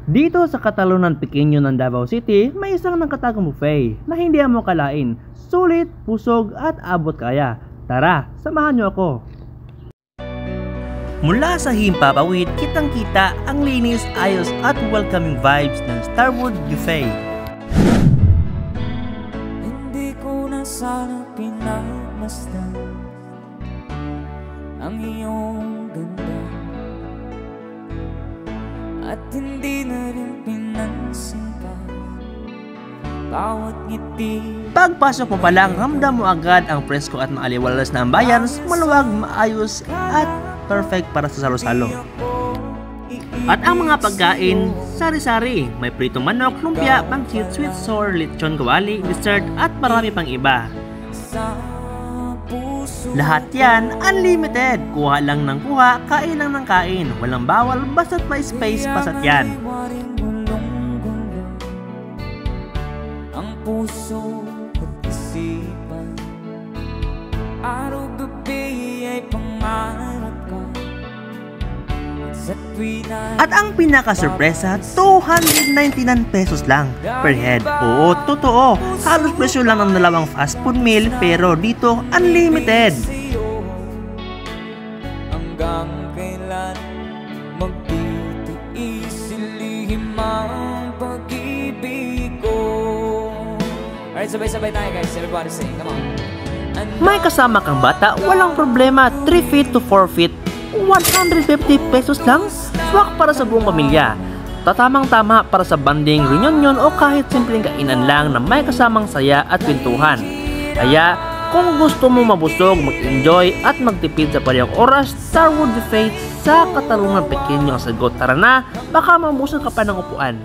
Dito sa Katalunan Pequeño ng Davao City, may isang nakatagong buffet na hindi mo kalain. Sulit, pusog at abot kaya. Tara, samahan niyo ako. Mula sa himpapawid, kitang-kita ang linis, ayos at welcoming vibes ng Starwood Buffet. Hindi ko na sana pinagmasdan ang iyong ganda, at hindi na rin pinansin pa bawat ngiti. Pagpasok mo pa lang, ramdam mo agad ang presko at maaliwalas na ambayan, maluwag, maayos at perfect para sa salo-salo. At ang mga pagkain, sari-sari, may pritong manok, lumpia, pancit, sweet sour, lechon kawali, dessert at marami pang iba. Lahat yan unlimited, kuha lang ng kuha, kain lang ng kain, walang bawal basta't may space pasat yan. Ang puso at isipan, araw-gabi ay pangarap ka. At ang pinaka-surpresa, 299 pesos lang per head. Oo, totoo. Halos presyo lang ng dalawang fast food meal, pero dito unlimited. Hanggang kailan magtitiis ilihim ang pag-ibig ko. Alright, sabay-sabay tayo guys. Everybody sing, come on. May kasama kang bata, walang problema. 3 feet to 4 feet. 150 pesos lang, swak para sa buong pamilya. Tatamang-tama para sa banding, reunion o kahit simpleng kainan lang na may kasamang saya at kwentuhan. Kaya kung gusto mo mabusog, mag-enjoy at magtipid sa parehong oras, Starwood Buffet sa Katalunan Pequeño ang sagot. Tara na, baka mabusog ka pa ng upuan.